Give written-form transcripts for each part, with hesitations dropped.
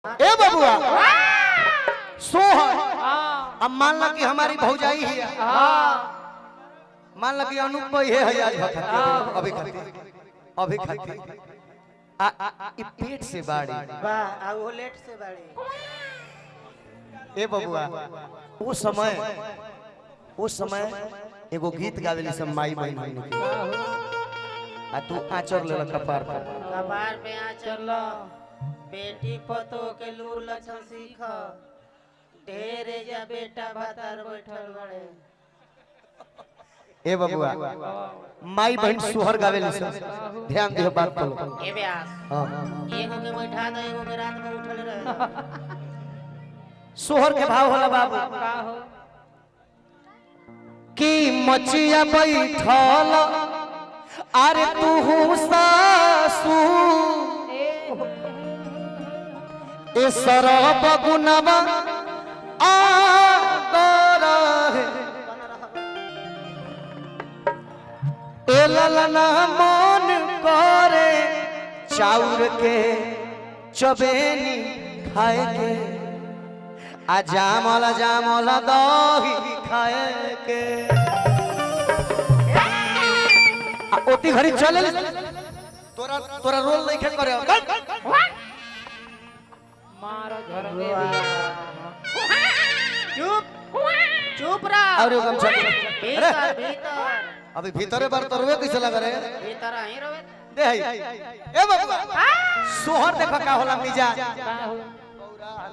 ए बबुआ सोहर अब मान ला कि हमारी भौजाई है मान ला कि अनूप भाई है आज अभी अभी खाती ई पेट से बाड़ी वाह आ वो लेट से बाड़ी ए बबुआ वो समय एगो गीत गावेली सब माई बहन हमने के आ तू आचर ले कपार पर पे आचर लो बेटी पतो के लूर लक्षण सीख ढेरे जा बेटा भातार बैठल बड़े ए बबुआ माई बहन सुहर गावेली सब ध्यान दियो बात को ए व्यास हां एगो के बैठा दो एगो के रात में उठल रहे सोहर के भाव होला बाबू की मचिया बैठल अरे तू सासू ए सरब गुनवा आगर ए ललना मन करे चाउर के चबेनी खाए के आ जामल दही खाए के ओती घड़ी चले तोरा रोल नहीं खेल करे मारा घर में चुप चुप रहा और गम छट भीतर भीतर अभी भीतरे बार तोरवे कैसे लग रहे भीतर ही रहे दे ए बाबा सोहर देखा का होला मिजा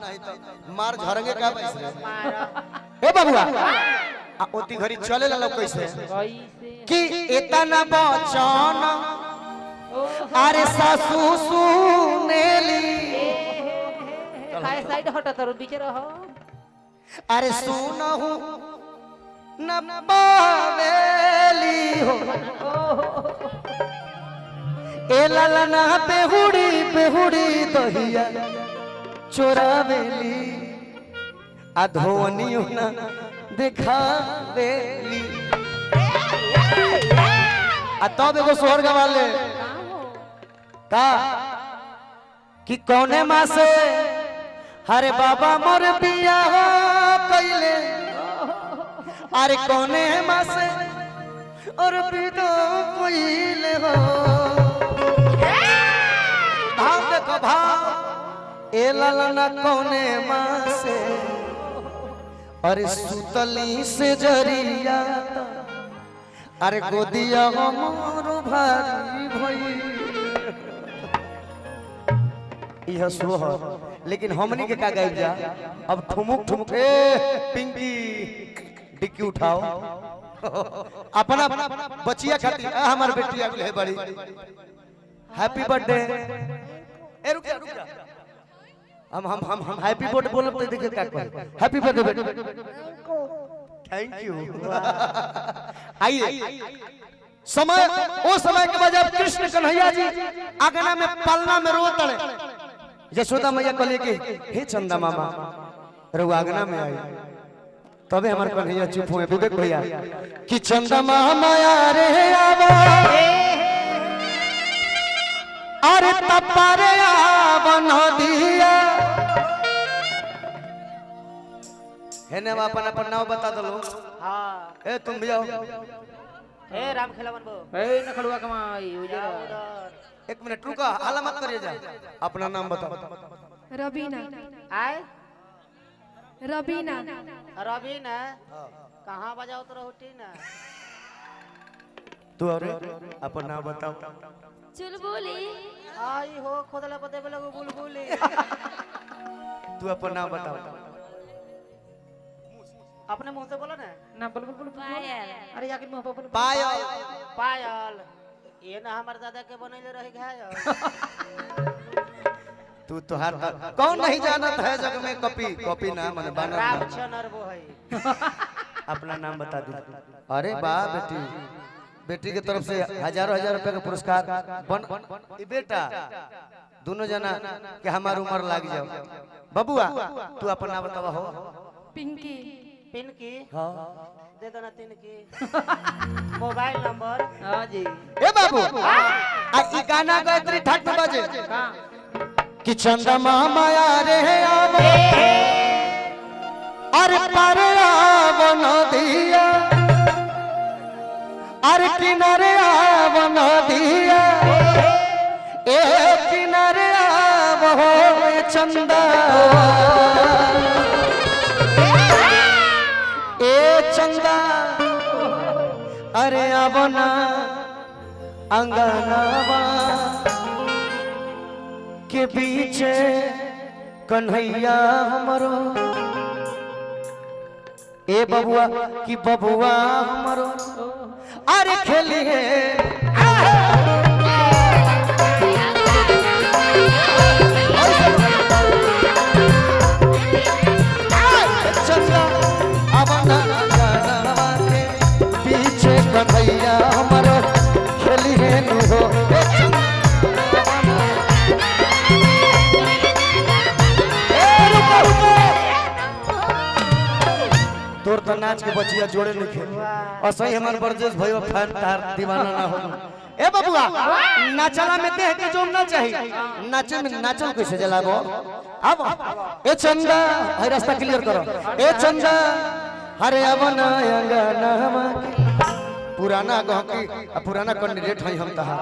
नहीं तो मार झरंगे का पैसे ए बाबूआ आ ओती घड़ी चले ला लोग कैसे कि इतना बचन अरे सासू सुनेली काय साइड हटा तर बीचे रहो अरे सुनहु न पावेली हो ए ललना बेहुड़ी दहिया चोरावेली आ धोनियो न देखावेली आ तब एगो सोहर गवाले का कि कौने माँ से हरे बाबा मोर बियाह कइले अरे कौने माँ से और विदा कइले हो भाव देखो भाव ए ललना कौने माँ से अरे सुतली से जरिया अरे गोदिया हमरो भारी भई यह सोहर लेकिन हमनी के का गाइब जा अब ठुमुक ए पिंकी डिक्की उठाओ अपना बचिया खातिर हमार बेटी आगल है बड़ी हैप्पी बर्थडे ए रुक जा हम हैप्पी बर्थडे बोलब तो देखे का कहे हैप्पी बर्थडे बेटा थैंक यू आइए समय वो समय के बाद जब कृष्ण कन्हैया जी आगना में पालना में रोत रहे यशोदा मैया कहले कि हे चंदा मामा रघु आगना में आई तबे हमार कन्हैया चुप हुए विवेक भैया कि चंदा मामा रे आवा अरे तपारे आवन दिया हेने अपन अपन नाम बता दो हां ए तुम भी आओ ए राम खेलावन बो ए नखड़ुआ कमाई उजर एक मिनट रुका हाला मत करिए जा अपना नाम बताओ रबीना आए रबीना रबीना कहां बजाओ तो रोटी ना तू अरे अपन नाम बताओ चुलबुली आई हो खोदला पते पे लगो बुलबुली तू अपन नाम बताओ अपने मुंह से बोलो ना बुलबुल पायल अरे यार मुंह पे बोल पायल पायल ये ना हमारे दादा के बनैले रही घायल तू तो हर कौन नहीं जानत है जग में कॉपी ना मन बानर रामचंद्र वो है अपना नाम बता दे अरे वाह बेटी के तरफ से हजारों रुपए का पुरस्कार बन बेटा दोनों जना के हमार उम्र लाग जाओ बबुआ तू अपन नाम बतावा हो पिंकी पिनकी हां दे दो ना तिनकी मोबाइल नंबर हां जी ए बाबू आ ई गाना गायत्री ठाट में बाजे कि चंदा मामा रे आवा अरे पर आवा नदिया अरे किनारे आवा नदिया ए किनारे आवा हो चंदा ए चंदा अरे आवना अंगनावा के पीछे कन्हैया हमरो ए बबुआ कि बबुआ हमरो अरे खेलिए चंदा आवना अंगनावा के पीछे कन्हैया हमरो खेलिए नु हो तोर तो नाच के बचिया जोड़े लिखे असही हमार बरजेश भयो फैन तार दीवाना ना हो ए बबुआ नाचला में देह के जोम ना चाहिए नाचे में नाचल कैसे जलाबो अब ए चंदा है रास्ता क्लियर करो ए चंदा अरे अवन अंगनावा पुराना गहकी पुराना कैंडिडेट है हम तहा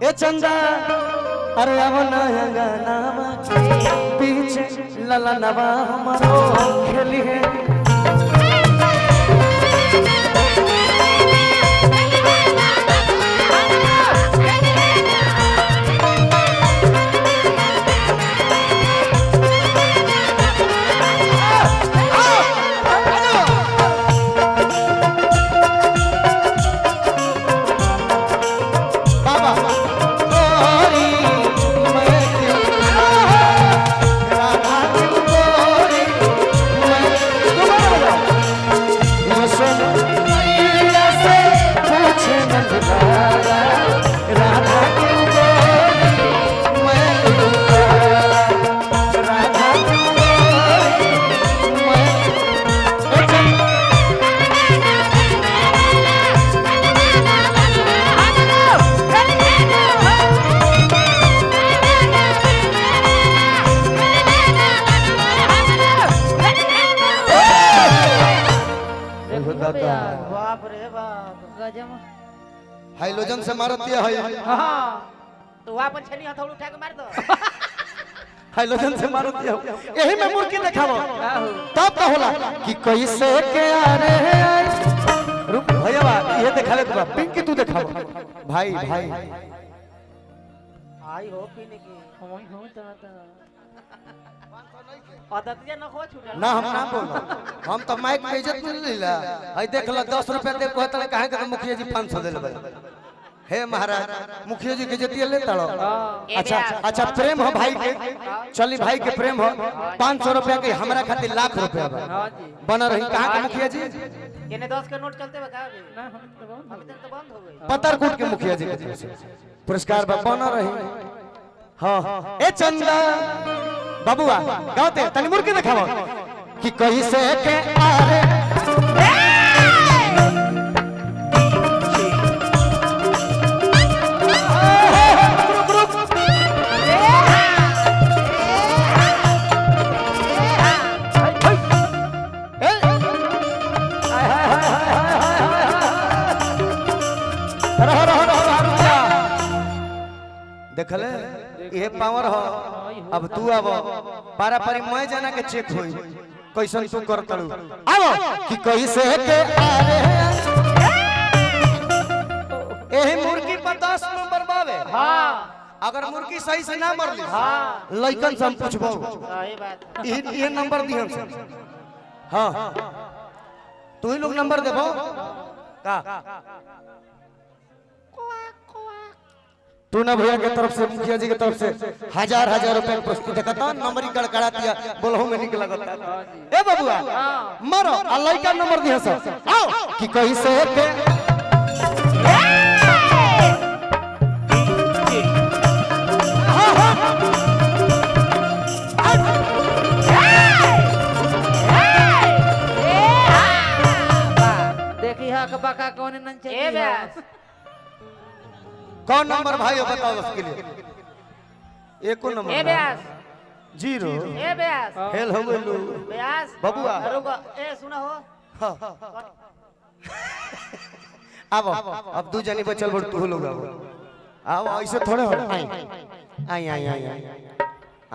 ए चंदा अरे अवन अंगनावा पीछे लला नवा हमारो खेली है बाप रे बाप गजब हाइलोजन से मारती है हां तो अपन छनी हथौड़ उठा के मार दो हाइलोजन से मारती है यही में मुर्गी देखाबो तब तो होला कि कैसे के आ रे रुक भैया ये देखाले तो पिंकी तू देखाबो भाई भाई आई हो पीने की हम हो तो आदतिया न हो छूटा ना हम ना बोल हम तो माइक में इज्जत नहीं लेला आई देख ल 10 रुपया दे कहत काहे के मुखिया जी 500 देले भाई हे महाराज मुखिया जी के जतिया ले तालो अच्छा अच्छा प्रेम हो भाई के चली भाई के प्रेम हो 500 रुपया के हमरा खातिर लाख रुपया बा बना रही कहां के मुखिया जी केने 10 के नोट चलते बता ना हम तो बंद हो गई पतरकोट के मुखिया जी के तरफ से पुरस्कार बा बना रही हां ए चंदा बाबूआ गाते तनी मुर्गी देखाबो कि कैसे के आरे देखले ये पावर हो अब तू अब पारा पारी मैं जाना के चेक होई कैसन तू कर तड़ू आओ कि कैसे के आरे एही मुर्गी पर 10 नंबर बावे हां अगर मुर्गी सही से ना मरली हां लइकन से हम पूछबो सही बात ये नंबर दी हमसे हां तू ही लोग नंबर देबो का तू ना भैया के तरफ से मुखिया जी के तरफ से 1000 रुपए प्रस्तुत देखता नंबर ही गड़गड़ा दिया बोलहु में निक लगता ए बबुआ मारो आ लइका नंबर दिया सब आओ कि कैसे के देखी हा के बका कौन नन चाहिए ए बस कौन नंबर भाई बताओ उसके लिए एको नंबर ए बस जीरो ए ब्यास फेल हो गइलू ब्यास बबुआ। रुको ए सुना हो अब दू जनी बचल बड़ तू लोग अब ऐसे थोड़े हो आई आई आई आई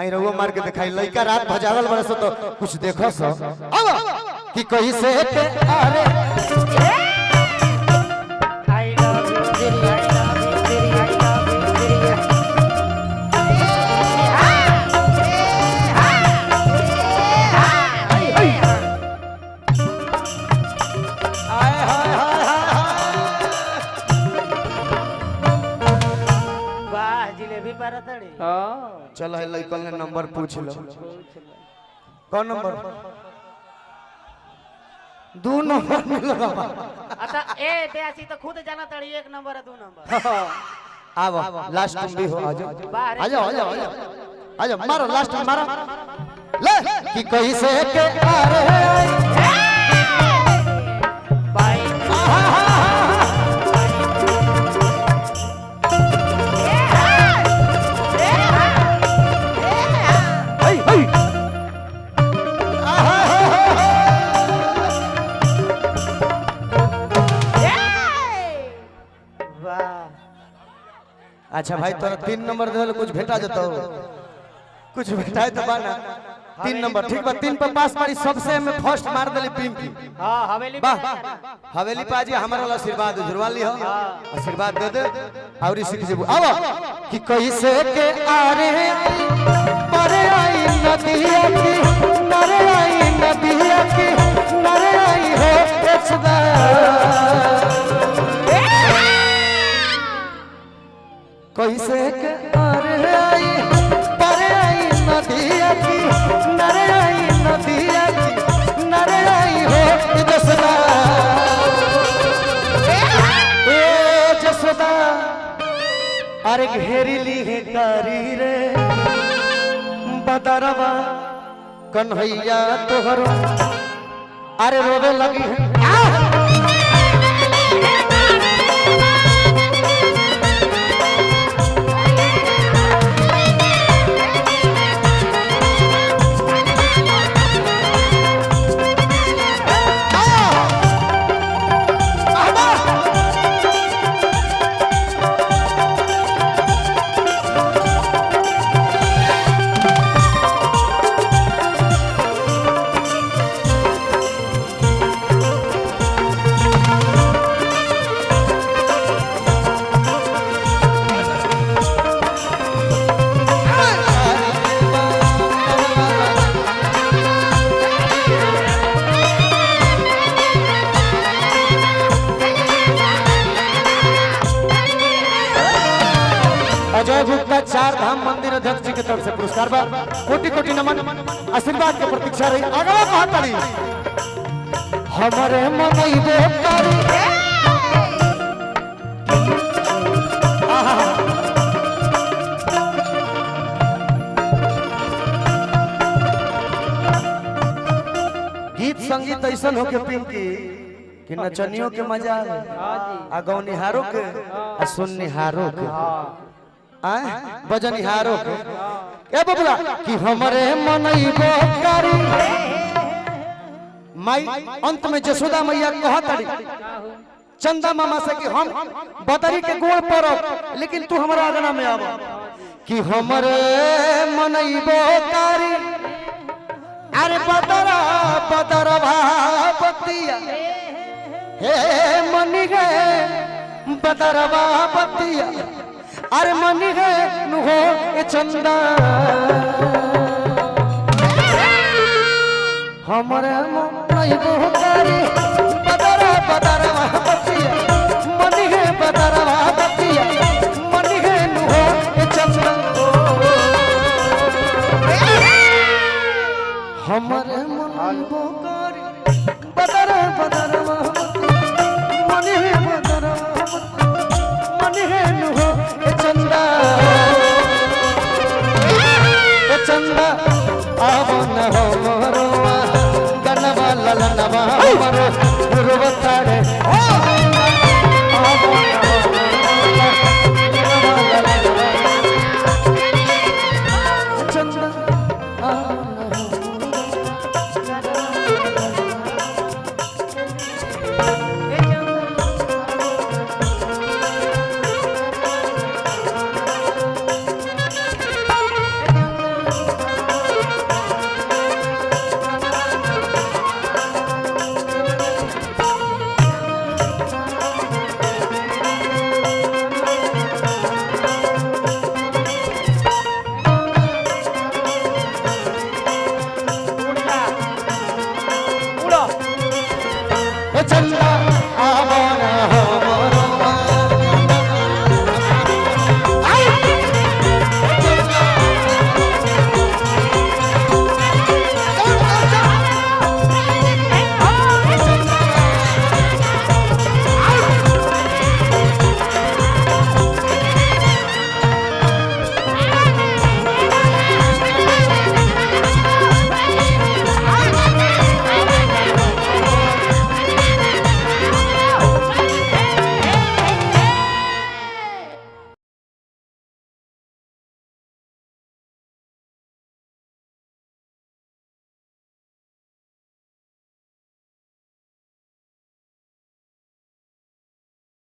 आई रहुआ मार के दिखाई लइका रात भजावल बरस तो कुछ देखो सो अब कि कैसे के अरे आई लव यू तेरी आई लव यू तेरी आई लव यू तेरी आए हाय हाय वाह जिलेबी परतड़ी चलो है लइकन ने नंबर पूछ लो कौन नंबर दो नंबर मिलो अच्छा ए ब्यासी तो खुद जाना तड़ी एक नंबर है 2 नंबर अब लास्ट तुम भी हो आ जाओ बाहर आ जाओ आ जाओ आ जाओ मारो लास्ट मारो ले कि कैसे के अरे भाई hey hey वाह अच्छा भाई तोरा 3 नंबर दे कुछ भेटा जतो कुछ भेटाए तो बाना 3 नंबर ठीक बा 3 पर पास मारी सबसे में फर्स्ट मार देली पिंकी हां हवेली पे वाह हवेली पाजी हमारा वाला आशीर्वाद जुड़वा ली हो आशीर्वाद दे दे और सीख जेबू आवा कि कैसे के आरे परे आई नदिया की नरे आई नदिया की नरे आई हो एचदा कैसे के अरे आई परे आई नदिया की नरे आई नदिया की नरे आई हो जसदा ए जसदा अरे घेरी ली है कारी रे बदरवा कन्हैया तोहरो अरे रोवे लगी है अजय गुप्ता 4 धाम मंदिर अध्यक्ष जी की तरफ से पुरस्कार बा कोटि कोटि नमन आशीर्वाद के प्रतीक्षा रही अगला कहा तारी हमारे मनइबे करी गीत संगीत ऐसा हो के पिंकी कि नचनियों के मजा आवे आ गौनिहारों के आ सुननिहारों के आए बजनिहारों के ए बबुआ कि हमरे मनइबो करी माई अंत में जसोदा मैया कहताड़ी चंदा मामा से कि हम बदरी के गोड़ पर लेकिन तू हमारा आगना में आव कि हमरे मनइबो करी अरे बदरा बदरवा बतिया हे मनी गे बदरवा बतिया अरे मनी गे नुहो ए चंदा हमरे मनइबो करी